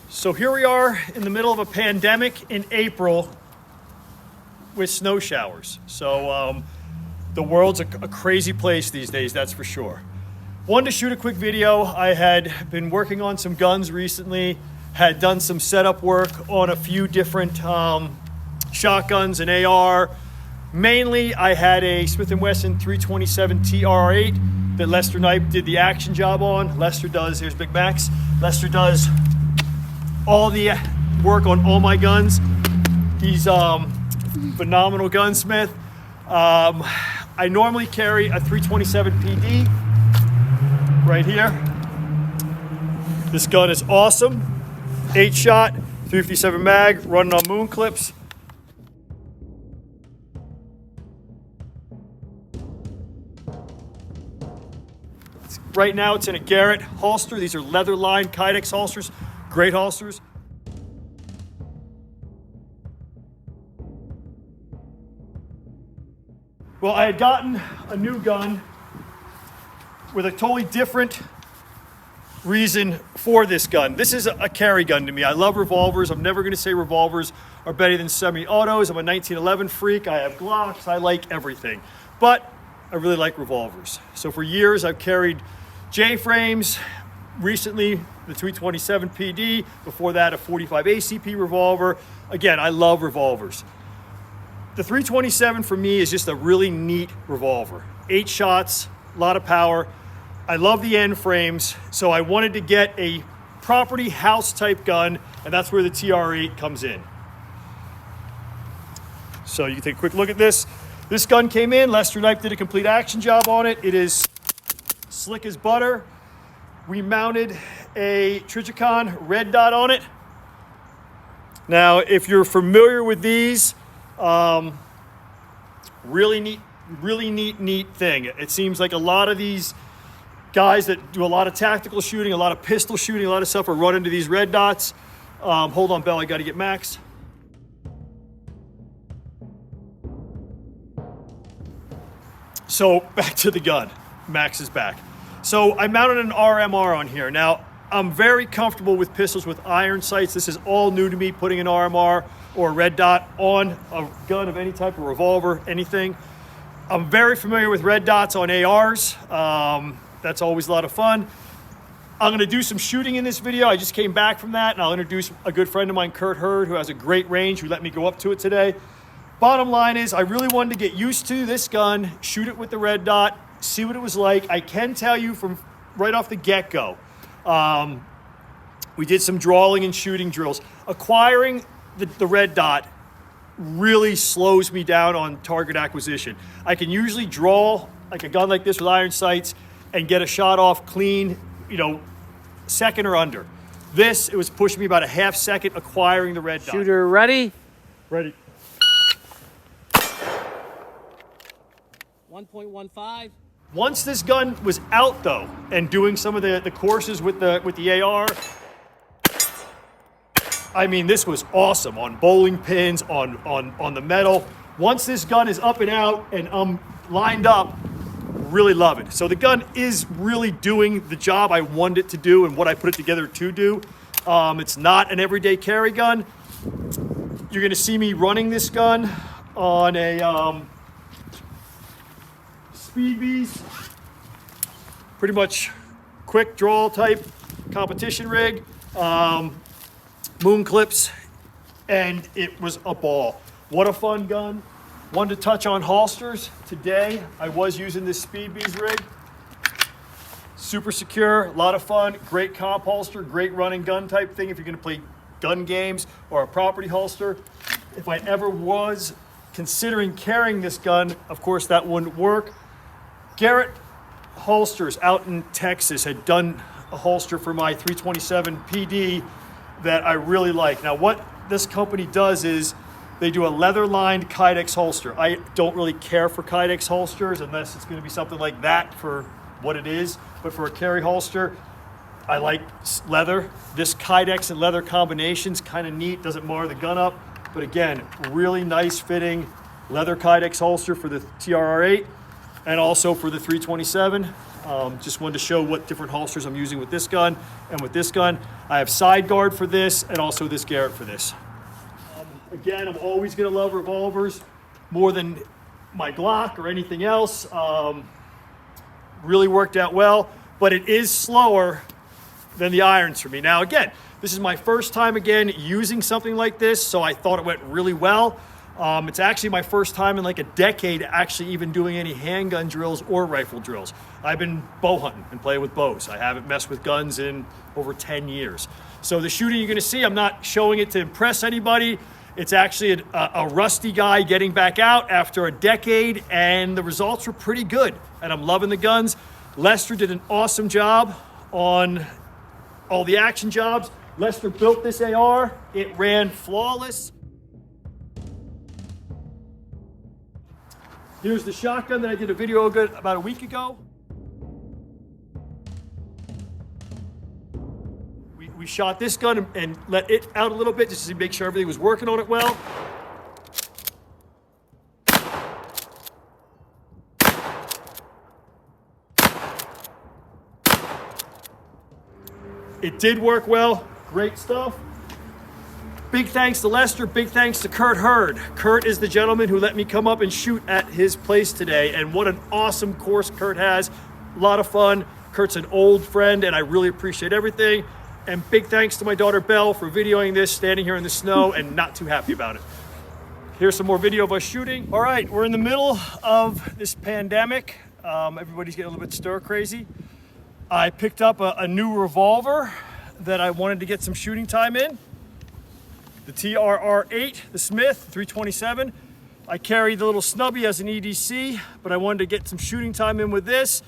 So here we are in the middle of a pandemic in April with snow showers. So the world's a crazy place these days, that's for sure. Wanted to shoot a quick video. I had been working on some guns recently, had done some setup work on a few different shotguns and AR. Mainly, I had a Smith & Wesson 327 Trr8 that Lester Knipe did the action job on. Lester does, here's Big Max. Lester does all the work on all my guns. He's phenomenal gunsmith. I normally carry a 327 PD right here. This gun is awesome. 8-shot, 357 mag, running on moon clips. Right now it's in a Garrett holster. These are leather-lined Kydex holsters, great holsters. Well, I had gotten a new gun with a totally different reason for this gun. This is a carry gun to me. I love revolvers. I'm never gonna say revolvers are better than semi-autos. I'm a 1911 freak. I have Glocks. I like everything. But I really like revolvers. So for years I've carried J-frames, recently the 327 PD, before that a 45 ACP revolver. Again, I love revolvers. The 327 for me is just a really neat revolver. 8 shots, a lot of power. I love the end frames, so I wanted to get a property house type gun, and that's where the Trr8 comes in. So you can take a quick look at this. This gun came in, Lester Knipe did a complete action job on it. It is slick as butter. We mounted a Trijicon red dot on it. Now, if you're familiar with these, really neat thing. It seems like a lot of these guys that do a lot of tactical shooting, a lot of pistol shooting, a lot of stuff are running into these red dots. Hold on, Bell, I gotta get Max. So back to the gun. Max is back. So I mounted an RMR on here. Now, I'm very comfortable with pistols with iron sights. This is all new to me, putting an RMR or a red dot on a gun of any type, of revolver, anything. I'm very familiar with red dots on ARs. That's always a lot of fun. I'm gonna do some shooting in this video. I just came back from that, and I'll introduce a good friend of mine, Curt, who has a great range, who let me go up to it today. Bottom line is, I really wanted to get used to this gun, shoot it with the red dot, see what it was like. I can tell you from right off the get-go, we did some drawing and shooting drills. Acquiring the red dot really slows me down on target acquisition. I can usually draw like a gun like this with iron sights and get a shot off clean, second or under. This, it was pushing me about a half second acquiring the red dot. Shooter ready? Ready. 1.15. Once this gun was out though, and doing some of the courses with the AR, I mean, this was awesome on bowling pins, on the metal. Once this gun is up and out and I'm lined up, really love it. So the gun is really doing the job I wanted it to do and what I put it together to do. It's not an everyday carry gun. You're gonna see me running this gun on a Speed Beast, pretty much quick draw type competition rig, moon clips, and it was a ball. What a fun gun. Wanted to touch on holsters. Today, I was using this Speed Beast rig. Super secure, a lot of fun, great comp holster, great running gun type thing if you're gonna play gun games, or a property holster. If I ever was considering carrying this gun, of course that wouldn't work. Garrett Holsters out in Texas had done a holster for my 327 PD that I really like. Now what this company does is they do a leather-lined Kydex holster. I don't really care for Kydex holsters unless it's gonna be something like that for what it is, but for a carry holster, I like leather. This Kydex and leather combination's kind of neat, doesn't mar the gun up, but again, really nice fitting leather Kydex holster for the Trr8. and also for the 327. Just wanted to show what different holsters I'm using with this gun and with this gun. I have side guard for this and also this Garrett for this. Again, I'm always gonna love revolvers more than my Glock or anything else. Really worked out well, but it is slower than the irons for me. Now again, this is my first time again using something like this, so I thought it went really well. It's actually my first time in like a decade actually even doing any handgun drills or rifle drills. I've been bow hunting and playing with bows. I haven't messed with guns in over 10 years. So the shooting you're gonna see, I'm not showing it to impress anybody. It's actually a rusty guy getting back out after a decade, and the results were pretty good, and I'm loving the guns. Lester did an awesome job on all the action jobs. Lester built this AR. It ran flawless. Here's the shotgun that I did a video about a week ago. We shot this gun and let it out a little bit just to make sure everything was working on it well. It did work well. Great stuff. Big thanks to Lester, big thanks to Curt Hurd. Curt is the gentleman who let me come up and shoot at his place today, and what an awesome course Curt has. A lot of fun. Curt's an old friend, and I really appreciate everything. And big thanks to my daughter Belle for videoing this, standing here in the snow and not too happy about it. Here's some more video of us shooting. All right, we're in the middle of this pandemic. Everybody's getting a little bit stir crazy. I picked up a new revolver that I wanted to get some shooting time in. The Trr8, the Smith 327. I carry the little snubby as an EDC, but I wanted to get some shooting time in with this.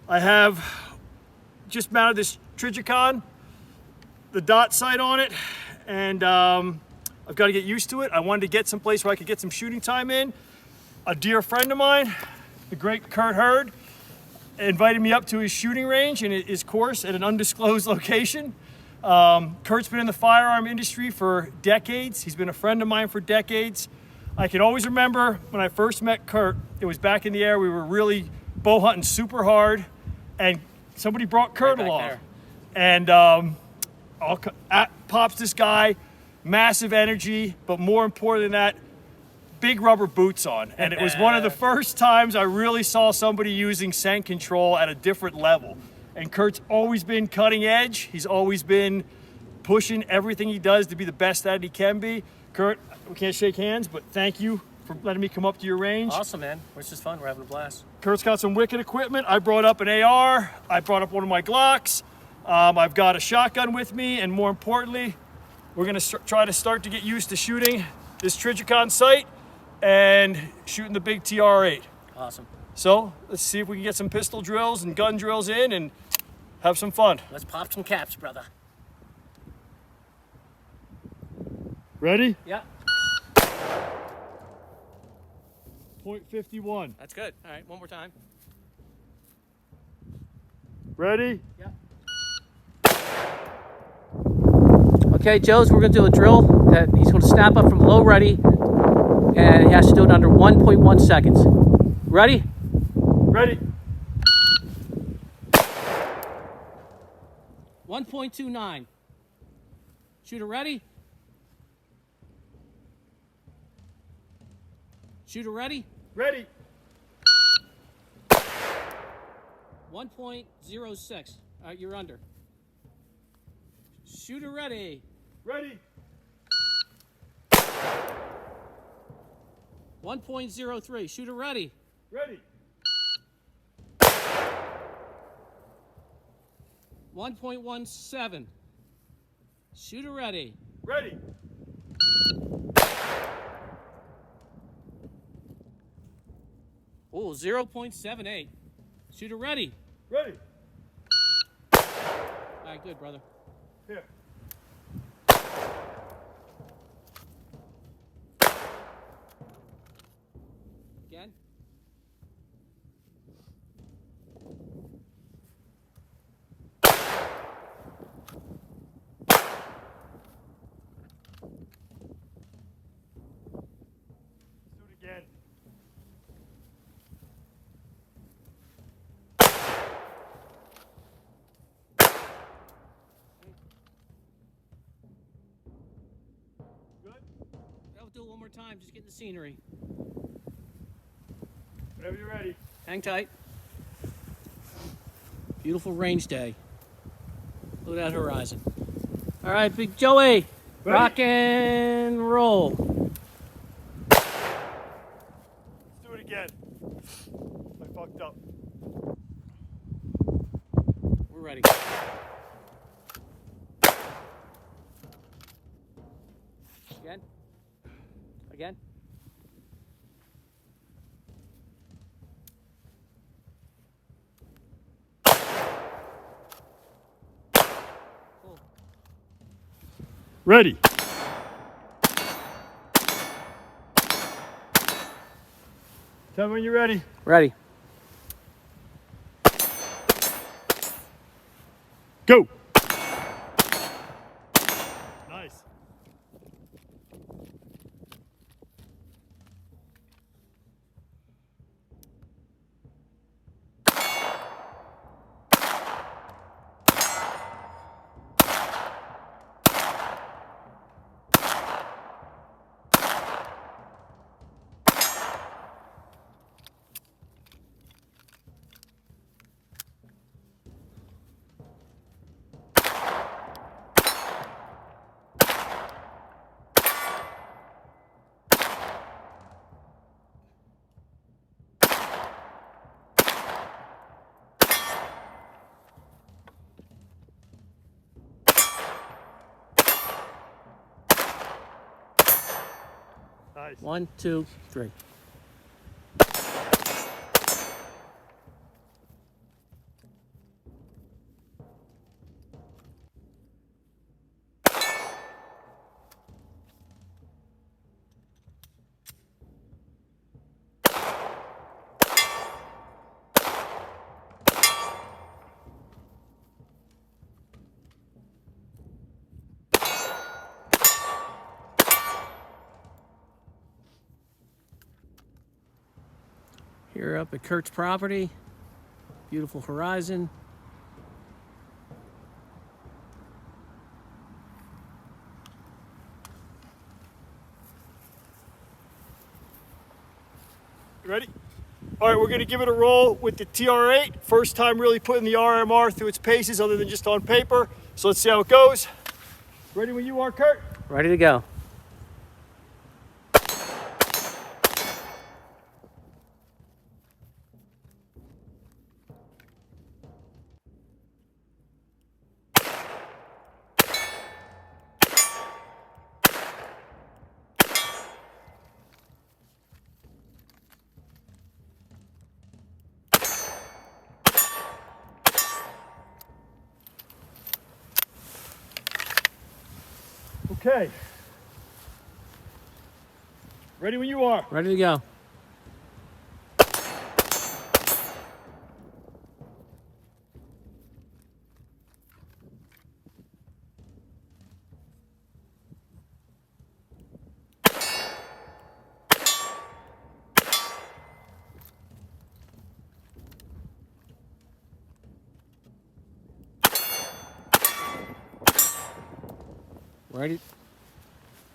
I have just mounted this Trigicon, the dot sight on it, and I've got to get used to it. I wanted to get someplace where I could get some shooting time in. A dear friend of mine, the great Curt Hurd, invited me up to his shooting range and his course at an undisclosed location. Curt's been in the firearm industry for decades. He's been a friend of mine for decades. I can always remember when I first met Curt, it was back in the air, we were really bow hunting super hard, and somebody brought Curt along. There. And pops this guy, massive energy, but more important than that, big rubber boots on. And it was one of the first times I really saw somebody using scent control at a different level. And Curt's always been cutting edge. He's always been pushing everything he does to be the best that he can be. Curt, we can't shake hands, but thank you for letting me come up to your range. Awesome, man. It's just fun. We're having a blast. Curt's got some wicked equipment. I brought up an AR. I brought up one of my Glocks. I've got a shotgun with me, and more importantly, we're gonna try to start to get used to shooting this Trigicon sight and shooting the big Trr8. Awesome. So let's see if we can get some pistol drills and gun drills in and have some fun. Let's pop some caps, brother. Ready? Yeah. .51. That's good. All right, one more time. Ready? Yeah. Okay, Joe's, we're going to do a drill that he's going to snap up from low ready, and he has to do it under 1.1 seconds. Ready? Ready. 1.29. Shooter ready? Shooter ready? Ready. 1.06. All right, you're under. Shooter ready. Ready. 1.03. Shooter ready. Ready. 1.17. Shooter ready. Ready. Oh, 0.78. Shooter ready. Ready. All right, good, brother. Here. Again. Let's do it again. one more time, just getting the scenery. Whenever you're ready. Hang tight. Beautiful range day. Look at that horizon. All right, Big Joey, Ready? rock and roll. Let's do it again. I fucked up. We're ready. Again. Again. Cool. Ready. Tell me when you're ready. Ready. Go. Nice. Nice. 1, 2, 3. Here up at Curt's property, beautiful horizon. You ready? All right, we're going to give it a roll with the TR8. First time really putting the RMR through its paces other than just on paper. So let's see how it goes. Ready when you are, Curt? Ready to go. Okay. Ready when you are. Ready to go.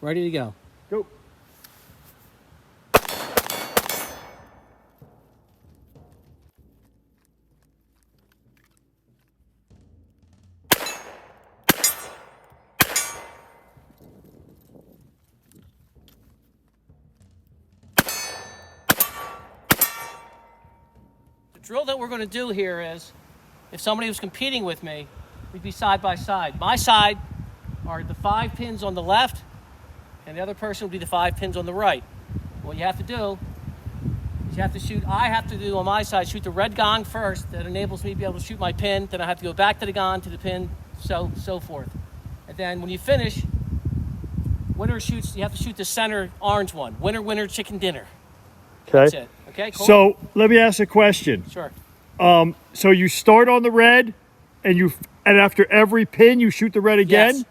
Ready to go. Go. The drill that we're going to do here is, if somebody was competing with me, we'd be side by side. My side are the 5 pins on the left, and the other person will be the 5 pins on the right. What you have to do is you have to shoot, I have to do on my side, shoot the red gong first. That enables me to be able to shoot my pin. Then I have to go back to the gong, to the pin, so forth. And then when you finish, winner shoots, you have to shoot the center orange one. Winner, winner, chicken dinner. Okay. That's it. Okay, cool? So let me ask a question. Sure. So you start on the red, and after every pin you shoot the red again? Yes.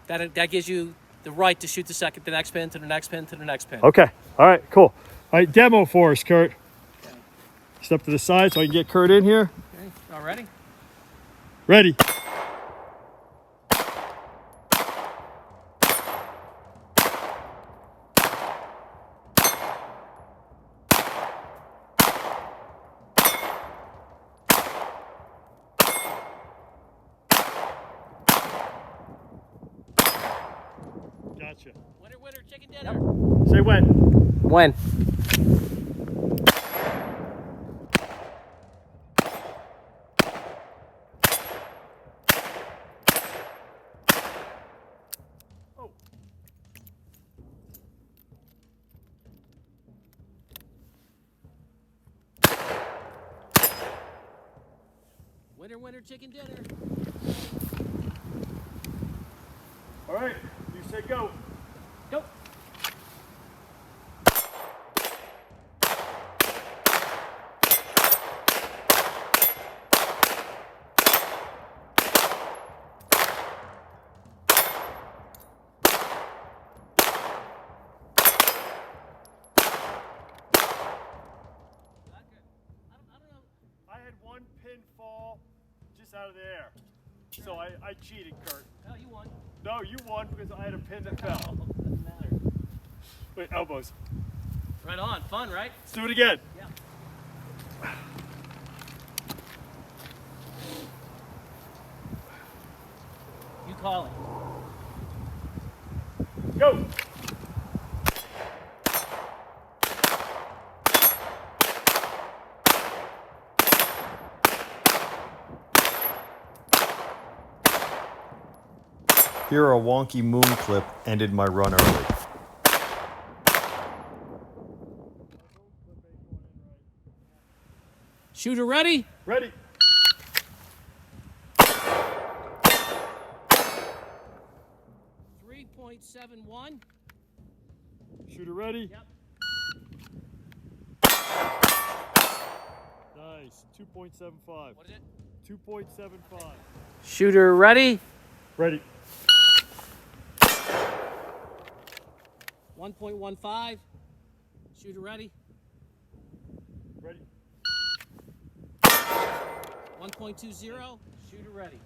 That gives you the right to shoot the next pin, to the next pin, to the next pin. Okay. All right, cool. All right, demo for us, Curt. Okay. Step to the side so I can get Curt in here. Okay, all ready? Ready. Gotcha. Winner, winner, chicken dinner. Say when. When? Oh. Winner, winner, chicken dinner. All right. You say go. Go. I had one pin fall just out of the air. So I cheated, Curt. Oh, you won. No, you won because I had a pin that fell. Oh, doesn't matter. Wait, elbows. Right on. Fun, right? Let's do it again. Yeah. You call it. Go. Here a wonky moon clip ended my run early. Shooter ready? Ready. 3.71. Shooter ready. Yep. Nice. 2.75. What is it? 2.75. Shooter ready? Ready. 1.15. Shooter ready? Ready. 1.20. Shooter ready.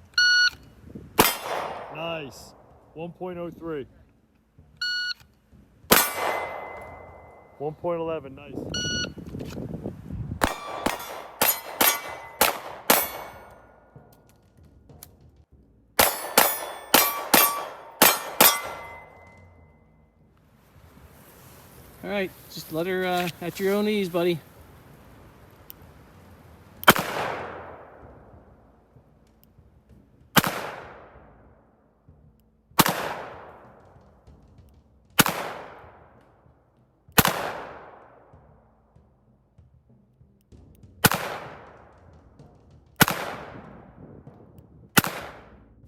Nice. 1.03. 1.11. Nice. All right, just let her at your own ease, buddy.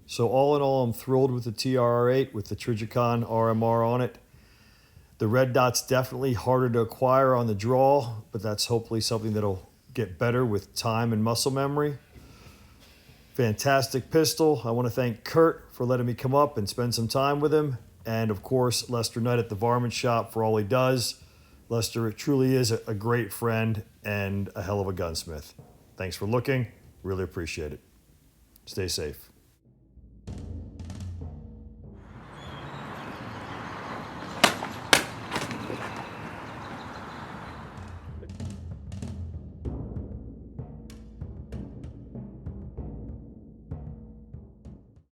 So all in all, I'm thrilled with the TRR8 with the Trigicon RMR on it. The red dot's definitely harder to acquire on the draw, but that's hopefully something that'll get better with time and muscle memory. Fantastic pistol. I want to thank Curt for letting me come up and spend some time with him. And of course, Lester Knipe at the Varmint Shop for all he does. Lester truly is a great friend and a hell of a gunsmith. Thanks for looking. Really appreciate it. Stay safe.